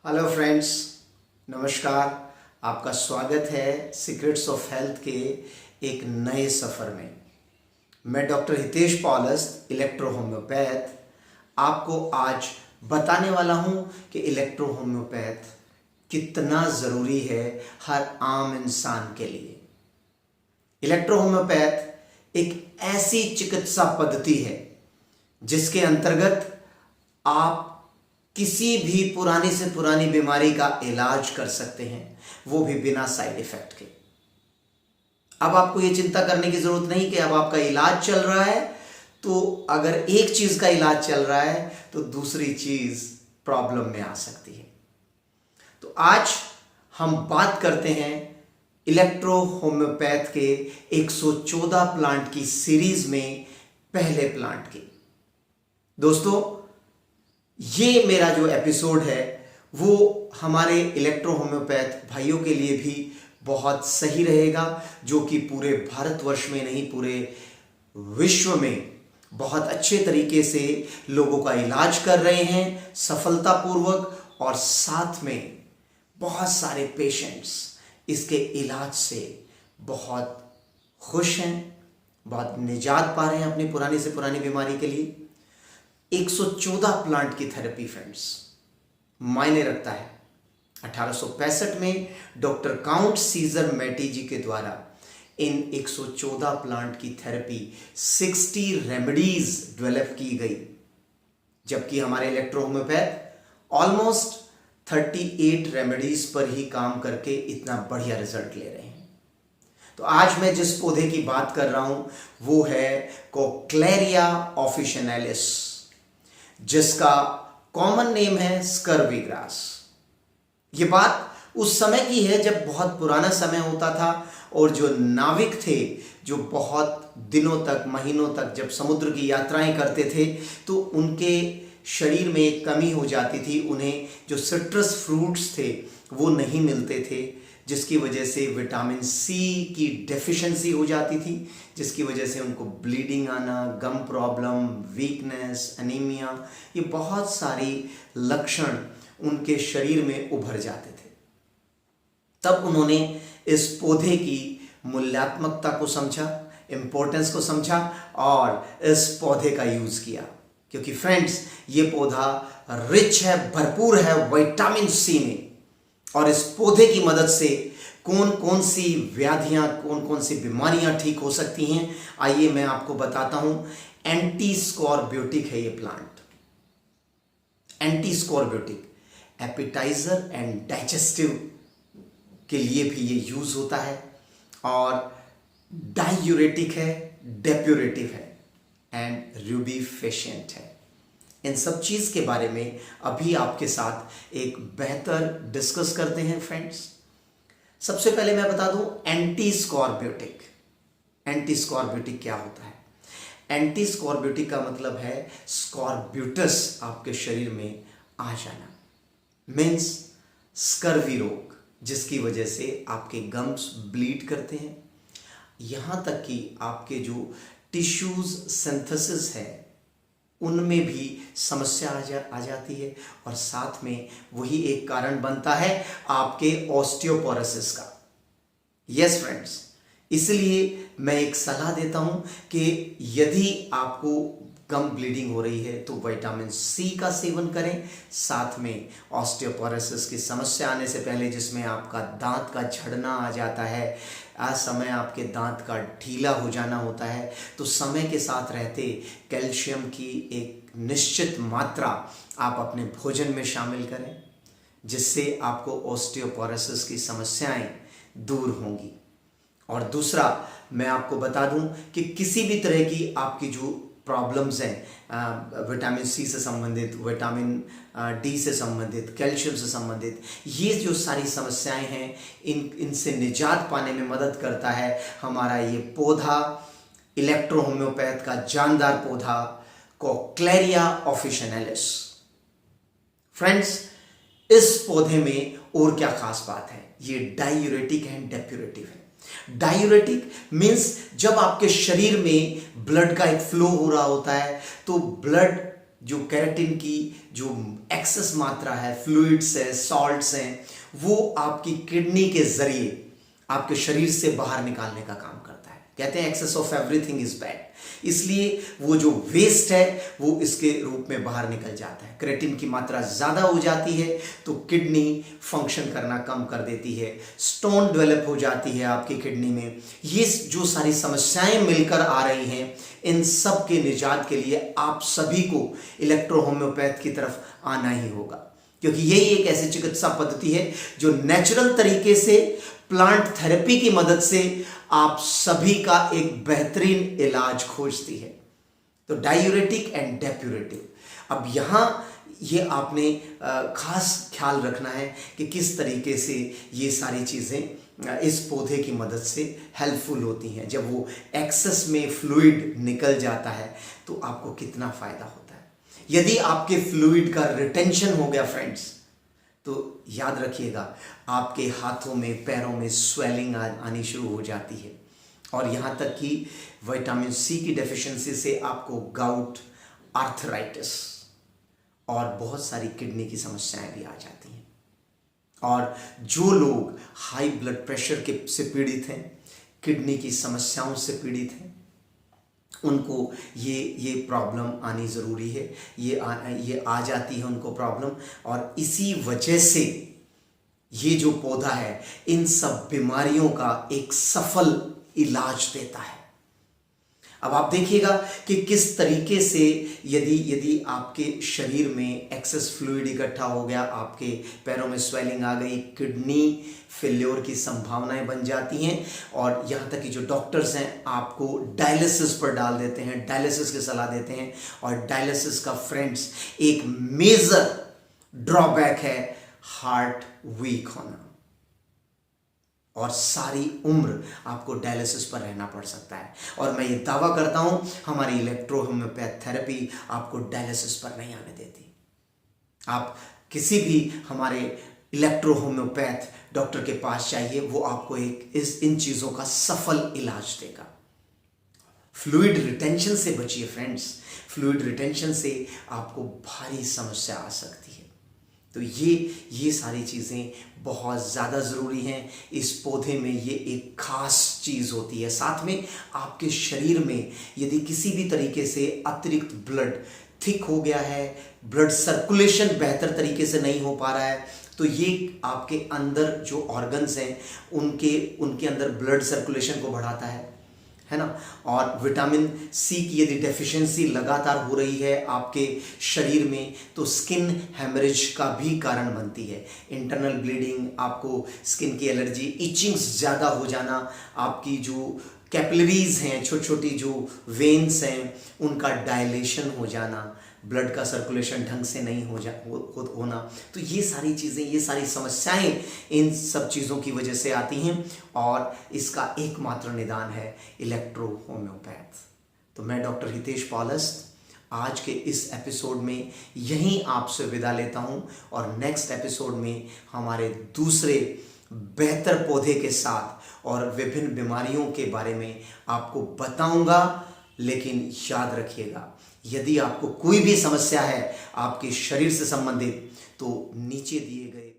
Hello friends, नमस्कार। आपका स्वागत है सीक्रेट्स ऑफ हेल्थ के एक नए सफ़र में। मैं डॉक्टर हितेश पॉलस, इलेक्ट्रो होम्योपैथ, आपको आज बताने वाला हूं कि इलेक्ट्रो होम्योपैथ कितना ज़रूरी है हर आम इंसान के लिए। इलेक्ट्रो होम्योपैथ एक ऐसी चिकित्सा पद्धति है जिसके अंतर्गत आप किसी भी पुरानी से पुरानी बीमारी का इलाज कर सकते हैं, वो भी बिना साइड इफेक्ट के। अब आपको ये चिंता करने की जरूरत नहीं कि अब आपका इलाज चल रहा है तो अगर एक चीज का इलाज चल रहा है तो दूसरी चीज प्रॉब्लम में आ सकती है। तो आज हम बात करते हैं इलेक्ट्रो होम्योपैथ के 114 प्लांट की सीरीज में पहले प्लांट की। दोस्तों, ये मेरा जो एपिसोड है वो हमारे इलेक्ट्रो होम्योपैथ भाइयों के लिए भी बहुत सही रहेगा, जो कि पूरे भारतवर्ष में नहीं पूरे विश्व में बहुत अच्छे तरीके से लोगों का इलाज कर रहे हैं सफलतापूर्वक, और साथ में बहुत सारे पेशेंट्स इसके इलाज से बहुत खुश हैं, बहुत निजात पा रहे हैं अपनी पुरानी से पुरानी बीमारी के लिए। 114 प्लांट की थेरेपी फ्रेंड्स मायने रखता है। 1865 में डॉक्टर काउंट सीजर मैटी जी के द्वारा इन 114 प्लांट की थेरेपी 60 रेमेडीज डेवलप की गई, जबकि हमारे इलेक्ट्रो होम्योपैथ ऑलमोस्ट 38 रेमेडीज पर ही काम करके इतना बढ़िया रिजल्ट ले रहे हैं। तो आज मैं जिस पौधे की बात कर रहा हूं वो है कोक्लेरिया ऑफिशिनैलिस, जिसका कॉमन नेम है स्कर्वी ग्रास। ये बात उस समय की है जब बहुत पुराना समय होता था और जो नाविक थे, जो बहुत दिनों तक, महीनों तक जब समुद्र की यात्राएं करते थे तो उनके शरीर में एक कमी हो जाती थी। उन्हें जो सिट्रस फ्रूट्स थे वो नहीं मिलते थे, जिसकी वजह से विटामिन सी की डेफिशिएंसी हो जाती थी, जिसकी वजह से उनको ब्लीडिंग आना, गम प्रॉब्लम, वीकनेस, एनीमिया, ये बहुत सारी लक्षण उनके शरीर में उभर जाते थे। तब उन्होंने इस पौधे की मूल्यात्मकता को समझा, इंपॉर्टेंस को समझा और इस पौधे का यूज किया, क्योंकि फ्रेंड्स ये पौधा रिच है, भरपूर है विटामिन सी में। और इस पौधे की मदद से कौन कौन सी व्याधियां, कौन कौन सी बीमारियां ठीक हो सकती हैं, आइए मैं आपको बताता हूं। एंटी स्कॉर्ब्यूटिक है ये प्लांट। Anti scorbutic, appetiser and digestive के लिए भी ये यूज होता है, और डायूरेटिक है, डेप्यूरेटिव है एंड रूबिफेशिएंट है। इन सब चीज के बारे में अभी आपके साथ एक बेहतर डिस्कस करते हैं फ्रेंड्स। सबसे पहले मैं बता दूं एंटी स्कॉर्ब्यूटिक। एंटी स्कॉर्ब्यूटिक क्या होता है? एंटी स्कॉर्ब्यूटिक का मतलब है स्कॉर्ब्यूटस आपके शरीर में आ जाना, मीन्स स्कर्वी रोग, जिसकी वजह से आपके गम्स ब्लीड करते हैं, यहां तक कि आपके जो टिश्यूज सिंथेसिस है उनमें भी समस्या आ जाती है, और साथ में वही एक कारण बनता है आपके ऑस्टियोपोरोसिस का। यस फ्रेंड्स, इसलिए मैं एक सलाह देता हूं कि यदि आपको गम ब्लीडिंग हो रही है तो विटामिन सी का सेवन करें, साथ में ऑस्टियोपोरोसिस की समस्या आने से पहले, जिसमें आपका दांत का झड़ना आ जाता है, असमय आपके दांत का ढीला हो जाना होता है, तो समय के साथ रहते कैल्शियम की एक निश्चित मात्रा आप अपने भोजन में शामिल करें, जिससे आपको ऑस्टियोपोरोसिस की समस्याएं दूर होंगी। और दूसरा मैं आपको बता दूं कि किसी भी तरह की आपकी जो प्रॉब्लम्स हैं, विटामिन सी से संबंधित, विटामिन डी से संबंधित, कैल्शियम से संबंधित, ये जो सारी समस्याएं हैं, इनसे निजात पाने में मदद करता है हमारा ये पौधा, इलेक्ट्रो होम्योपैथ का जानदार पौधा कोक्लेरिया ऑफिशिनैलिस। फ्रेंड्स, इस पौधे में और क्या खास बात है? ये डायूरेटिक है, डेप्यूरेटिव है। डायूरेटिक मीन्स जब आपके शरीर में ब्लड का एक फ्लो हो रहा होता है तो ब्लड जो केराटिन की जो एक्सेस मात्रा है, फ्लूइड्स है, सॉल्ट्स हैं, वो आपकी किडनी के जरिए आपके शरीर से बाहर निकालने का काम करता है। कहते हैं excess of everything is bad, इसलिए वो जो वेस्ट है वो इसके रूप में बाहर निकल जाता है। क्रेटिन की मात्रा ज़्यादा हो जाती है तो किडनी फंक्शन करना कम कर देती है, स्टोन डेवलप हो जाती है आपकी किडनी में। ये जो सारी समस्याएं मिलकर आ रही हैं, इन सब के निजात के लिए आप सभी को इलेक्ट्रो होम्योपैथ की तरफ आना ही होगा, क्योंकि यही एक ऐसी चिकित्सा पद्धति है जो नेचुरल तरीके से प्लांट थेरेपी की मदद से आप सभी का एक बेहतरीन इलाज खोजती है। तो डायूरेटिक एंड डेप्यूरेटिव, अब यहां ये आपने खास ख्याल रखना है कि किस तरीके से ये सारी चीज़ें इस पौधे की मदद से हेल्पफुल होती हैं। जब वो एक्सेस में फ्लूइड निकल जाता है तो आपको कितना फ़ायदा होता है। यदि आपके फ्लूइड का रिटेंशन हो गया फ्रेंड्स, तो याद रखिएगा आपके हाथों में, पैरों में स्वेलिंग आनी शुरू हो जाती है, और यहाँ तक कि विटामिन सी की डेफिशिएंसी से आपको गाउट, आर्थराइटिस और बहुत सारी किडनी की समस्याएं भी आ जाती हैं। और जो लोग हाई ब्लड प्रेशर से पीड़ित हैं, किडनी की समस्याओं से पीड़ित हैं, उनको ये प्रॉब्लम आनी ज़रूरी है। ये आ जाती है उनको प्रॉब्लम, और इसी वजह से ये जो पौधा है इन सब बीमारियों का एक सफल इलाज देता है। अब आप देखिएगा कि किस तरीके से यदि आपके शरीर में एक्सेस फ्लूइड इकट्ठा हो गया, आपके पैरों में स्वेलिंग आ गई, किडनी फेल्योर की संभावनाएं बन जाती हैं, और यहाँ तक कि जो डॉक्टर्स हैं आपको डायलिसिस पर डाल देते हैं, डायलिसिस की सलाह देते हैं। और डायलिसिस का फ्रेंड्स एक मेजर ड्रॉबैक है हार्ट वीक होना, और सारी उम्र आपको डायलिसिस पर रहना पड़ सकता है। और मैं ये दावा करता हूं हमारी इलेक्ट्रो होम्योपैथ थेरेपी आपको डायलिसिस पर नहीं आने देती। आप किसी भी हमारे इलेक्ट्रो होम्योपैथ डॉक्टर के पास जाइए, वो आपको इन चीज़ों का सफल इलाज देगा। फ्लूइड रिटेंशन से बचिए फ्रेंड्स, फ्लूइड रिटेंशन से आपको भारी समस्या आ सकती है। तो ये सारी चीज़ें बहुत ज़्यादा ज़रूरी हैं। इस पौधे में ये एक खास चीज़ होती है। साथ में आपके शरीर में यदि किसी भी तरीके से अतिरिक्त ब्लड थिक हो गया है, ब्लड सर्कुलेशन बेहतर तरीके से नहीं हो पा रहा है, तो ये आपके अंदर जो ऑर्गन्स हैं उनके अंदर ब्लड सर्कुलेशन को बढ़ाता है ना। और विटामिन सी की यदि डेफिशिएंसी लगातार हो रही है आपके शरीर में, तो स्किन हेमरेज का भी कारण बनती है। इंटरनल ब्लीडिंग, आपको स्किन की एलर्जी, इचिंग्स ज़्यादा हो जाना, आपकी जो कैपिलरीज हैं, छोटी छोटी जो वेन्स हैं, उनका डायलेशन हो जाना, ब्लड का सर्कुलेशन ढंग से नहीं होना, तो ये सारी चीज़ें, ये सारी समस्याएं इन सब चीज़ों की वजह से आती हैं। और इसका एकमात्र निदान है इलेक्ट्रो होम्योपैथ। तो मैं डॉक्टर हितेश पॉलस्त आज के इस एपिसोड में यहीं आपसे विदा लेता हूं, और नेक्स्ट एपिसोड में हमारे दूसरे बेहतर पौधे के साथ और विभिन्न बीमारियों के बारे में आपको बताऊंगा। लेकिन याद रखिएगा, यदि आपको कोई भी समस्या है आपके शरीर से संबंधित, तो नीचे दिए गए